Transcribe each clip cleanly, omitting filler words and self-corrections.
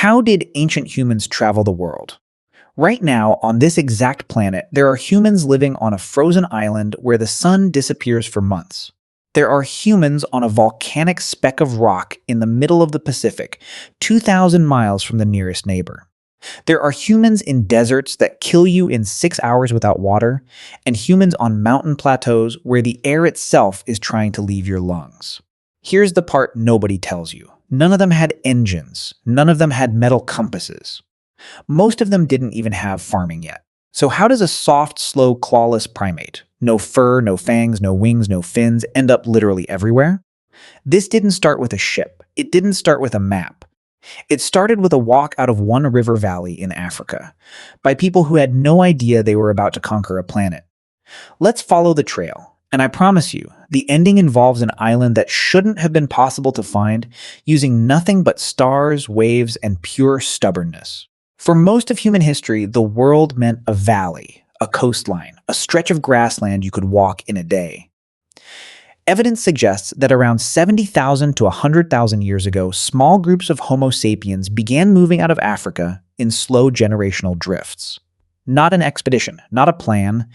How did ancient humans travel the world? Right now, on this exact planet, there are humans living on a frozen island where the sun disappears for months. There are humans on a volcanic speck of rock in the middle of the Pacific, 2,000 miles from the nearest neighbor. There are humans in deserts that kill you in 6 hours without water, and humans on mountain plateaus where the air itself is trying to leave your lungs. Here's the part nobody tells you. None of them had engines. None of them had metal compasses. Most of them didn't even have farming yet. So how does a soft, slow, clawless primate, no fur, no fangs, no wings, no fins, end up literally everywhere? This didn't start with a ship. It didn't start with a map. It started with a walk out of one river valley in Africa, by people who had no idea they were about to conquer a planet. Let's follow the trail, and I promise you, the ending involves an island that shouldn't have been possible to find, using nothing but stars, waves, and pure stubbornness. For most of human history, the world meant a valley, a coastline, a stretch of grassland you could walk in a day. Evidence suggests that around 70,000 to 100,000 years ago, small groups of Homo sapiens began moving out of Africa in slow generational drifts. Not an expedition, not a plan,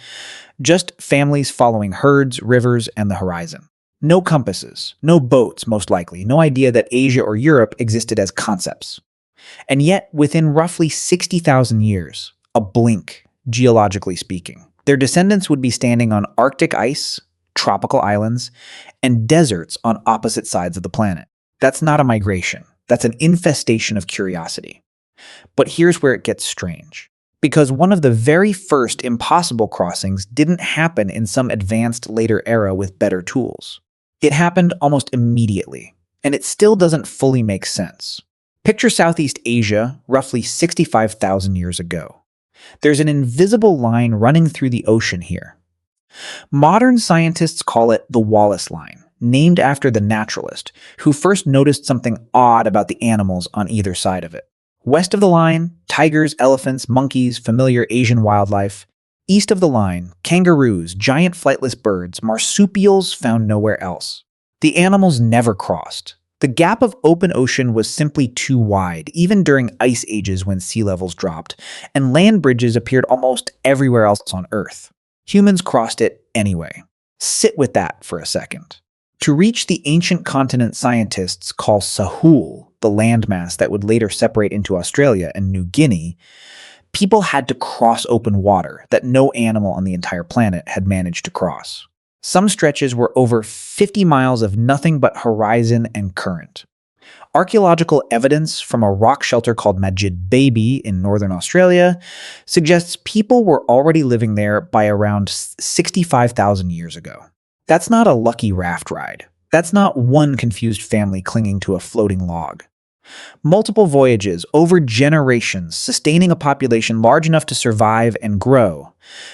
just families following herds, rivers, and the horizon. No compasses, no boats most likely, no idea that Asia or Europe existed as concepts. And yet, within roughly 60,000 years, a blink, geologically speaking, their descendants would be standing on Arctic ice, tropical islands, and deserts on opposite sides of the planet. That's not a migration. That's an infestation of curiosity. But here's where it gets strange. Because one of the very first impossible crossings didn't happen in some advanced later era with better tools. It happened almost immediately, and it still doesn't fully make sense. Picture Southeast Asia, roughly 65,000 years ago. There's an invisible line running through the ocean here. Modern scientists call it the Wallace Line, named after the naturalist, who first noticed something odd about the animals on either side of it. West of the line, tigers, elephants, monkeys, familiar Asian wildlife. East of the line, kangaroos, giant flightless birds, marsupials found nowhere else. The animals never crossed. The gap of open ocean was simply too wide, even during ice ages when sea levels dropped, and land bridges appeared almost everywhere else on Earth. Humans crossed it anyway. Sit with that for a second. To reach the ancient continent scientists call Sahul, the landmass that would later separate into Australia and New Guinea, people had to cross open water that no animal on the entire planet had managed to cross. Some stretches were over 50 miles of nothing but horizon and current. Archaeological evidence from a rock shelter called Majid Baby in northern Australia suggests people were already living there by around 65,000 years ago. That's not a lucky raft ride. That's not one confused family clinging to a floating log. Multiple voyages over generations sustaining a population large enough to survive and grow.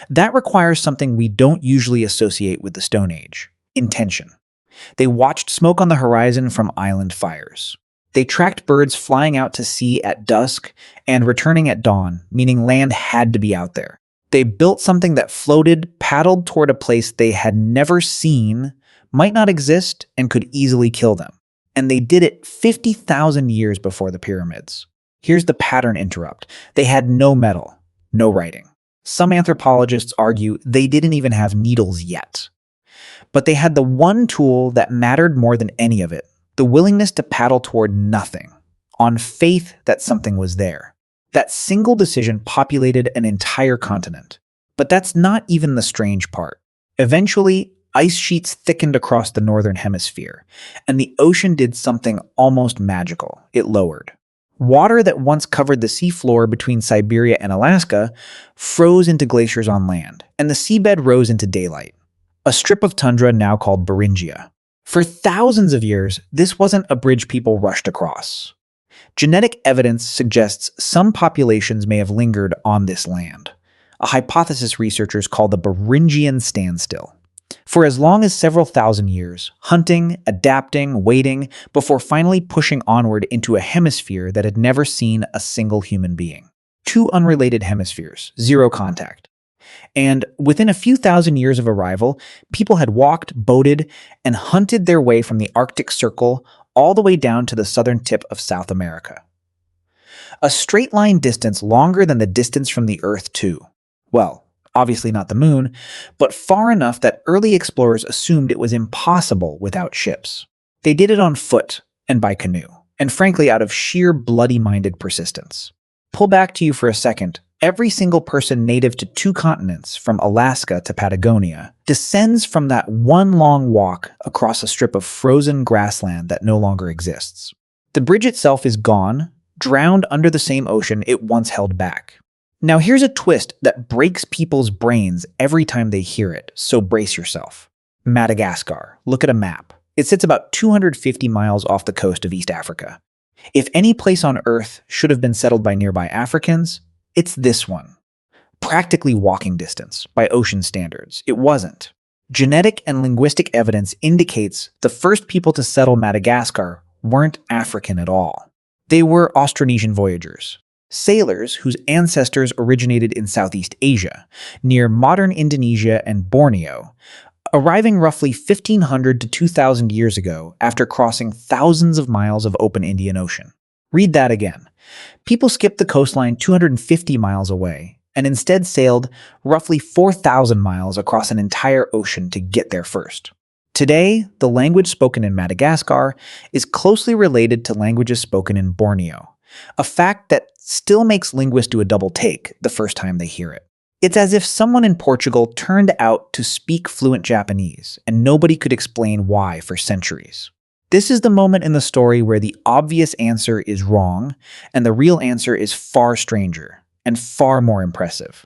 That requires something we don't usually associate with the Stone Age: intention. They watched smoke on the horizon from island fires. They tracked birds flying out to sea at dusk and returning at dawn, meaning land had to be out there. They built something that floated, paddled toward a place they had never seen, might not exist, and could easily kill them. And they did it 50,000 years before the pyramids. Here's the pattern interrupt. They had no metal, no writing. Some anthropologists argue they didn't even have needles yet. But they had the one tool that mattered more than any of it: the willingness to paddle toward nothing, on faith that something was there. That single decision populated an entire continent. But that's not even the strange part. Eventually, ice sheets thickened across the northern hemisphere, and the ocean did something almost magical. It lowered. Water that once covered the seafloor between Siberia and Alaska froze into glaciers on land, and the seabed rose into daylight. A strip of tundra now called Beringia. For thousands of years, this wasn't a bridge people rushed across. Genetic evidence suggests some populations may have lingered on this land, a hypothesis researchers call the Beringian standstill. For as long as several thousand years, hunting, adapting, waiting, before finally pushing onward into a hemisphere that had never seen a single human being. Two unrelated hemispheres, zero contact. And within a few thousand years of arrival, people had walked, boated, and hunted their way from the Arctic Circle all the way down to the southern tip of South America. A straight line distance longer than the distance from the Earth to, well, obviously not the moon, but far enough that early explorers assumed it was impossible without ships. They did it on foot and by canoe, and frankly out of sheer bloody-minded persistence. Pull back to you for a second. Every single person native to two continents, from Alaska to Patagonia, descends from that one long walk across a strip of frozen grassland that no longer exists. The bridge itself is gone, drowned under the same ocean it once held back. Now here's a twist that breaks people's brains every time they hear it, so brace yourself. Madagascar. Look at a map. It sits about 250 miles off the coast of East Africa. If any place on Earth should have been settled by nearby Africans, it's this one. Practically walking distance, by ocean standards. It wasn't. Genetic and linguistic evidence indicates the first people to settle Madagascar weren't African at all. They were Austronesian voyagers, sailors whose ancestors originated in Southeast Asia, near modern Indonesia and Borneo, arriving roughly 1,500 to 2,000 years ago after crossing thousands of miles of open Indian Ocean. Read that again. People skipped the coastline 250 miles away and instead sailed roughly 4,000 miles across an entire ocean to get there first. Today, the language spoken in Madagascar is closely related to languages spoken in Borneo, a fact that still makes linguists do a double take the first time they hear it. It's as if someone in Portugal turned out to speak fluent Japanese, and nobody could explain why for centuries. This is the moment in the story where the obvious answer is wrong, and the real answer is far stranger, and far more impressive.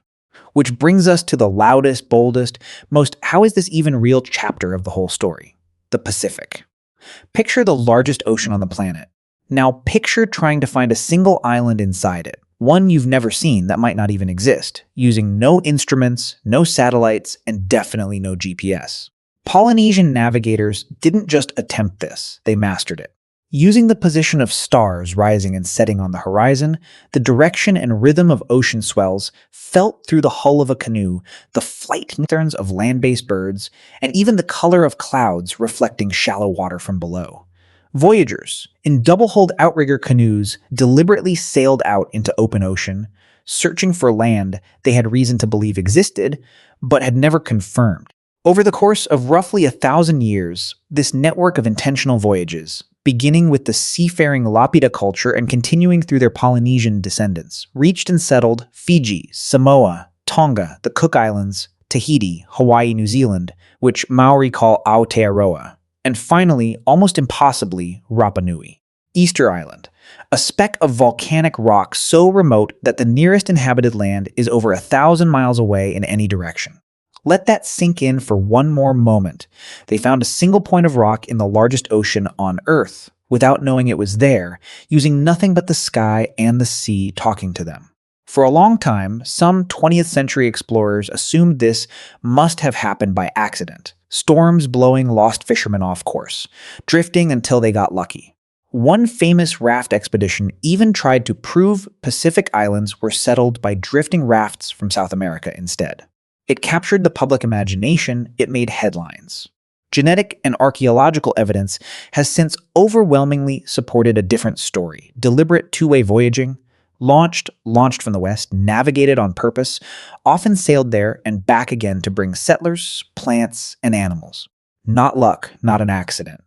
Which brings us to the loudest, boldest, most how is this even real chapter of the whole story. The Pacific. Picture the largest ocean on the planet. Now picture trying to find a single island inside it. One you've never seen that might not even exist, using no instruments, no satellites, and definitely no GPS. Polynesian navigators didn't just attempt this, they mastered it. Using the position of stars rising and setting on the horizon, the direction and rhythm of ocean swells felt through the hull of a canoe, the flight patterns of land-based birds, and even the color of clouds reflecting shallow water from below. Voyagers, in double-hulled outrigger canoes, deliberately sailed out into open ocean, searching for land they had reason to believe existed, but had never confirmed. Over the course of roughly 1,000 years, this network of intentional voyages, beginning with the seafaring Lapita culture and continuing through their Polynesian descendants, reached and settled Fiji, Samoa, Tonga, the Cook Islands, Tahiti, Hawaii, New Zealand, which Maori call Aotearoa, and finally, almost impossibly, Rapa Nui. Easter Island, a speck of volcanic rock so remote that the nearest inhabited land is over 1,000 miles away in any direction. Let that sink in for one more moment. They found a single point of rock in the largest ocean on Earth, without knowing it was there, using nothing but the sky and the sea talking to them. For a long time, some 20th century explorers assumed this must have happened by accident, storms blowing lost fishermen off course, drifting until they got lucky. One famous raft expedition even tried to prove Pacific islands were settled by drifting rafts from South America instead. It captured the public imagination, it made headlines. Genetic and archaeological evidence has since overwhelmingly supported a different story. Deliberate two-way voyaging, launched from the west, navigated on purpose, often sailed there and back again to bring settlers, plants, and animals. Not luck, not an accident.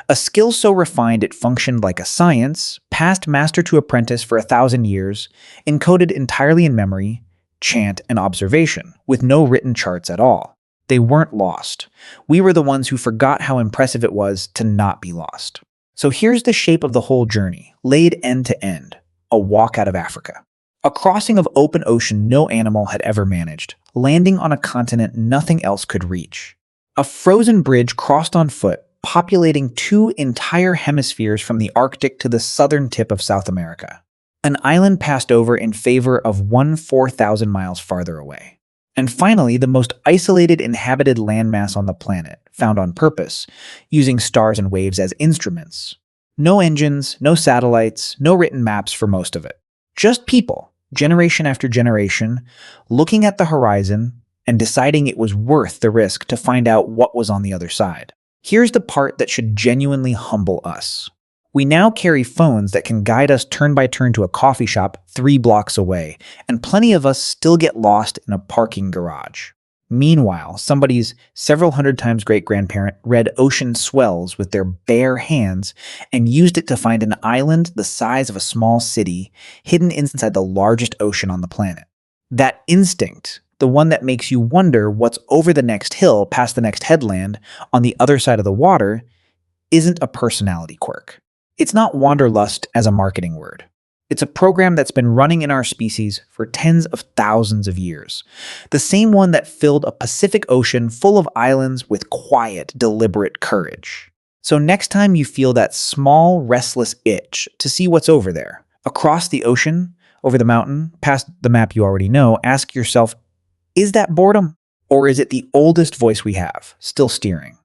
A skill so refined it functioned like a science, passed master to apprentice for 1,000 years, encoded entirely in memory, chant, and observation, with no written charts at all. They weren't lost. We were the ones who forgot how impressive it was to not be lost. So here's the shape of the whole journey, laid end to end. A walk out of Africa. A crossing of open ocean no animal had ever managed, landing on a continent nothing else could reach. A frozen bridge crossed on foot, populating 2 entire hemispheres from the Arctic to the southern tip of South America. An island passed over in favor of one 4,000 miles farther away. And finally, the most isolated inhabited landmass on the planet, found on purpose, using stars and waves as instruments. No engines, no satellites, no written maps for most of it. Just people, generation after generation, looking at the horizon and deciding it was worth the risk to find out what was on the other side. Here's the part that should genuinely humble us. We now carry phones that can guide us turn by turn to a coffee shop 3 blocks away, and plenty of us still get lost in a parking garage. Meanwhile, somebody's several hundred times great-grandparent read ocean swells with their bare hands and used it to find an island the size of a small city hidden inside the largest ocean on the planet. That instinct, the one that makes you wonder what's over the next hill past the next headland on the other side of the water, isn't a personality quirk. It's not wanderlust as a marketing word. It's a program that's been running in our species for tens of thousands of years. The same one that filled a Pacific Ocean full of islands with quiet, deliberate courage. So next time you feel that small, restless itch to see what's over there, across the ocean, over the mountain, past the map you already know, ask yourself, is that boredom? Or is it the oldest voice we have, still steering?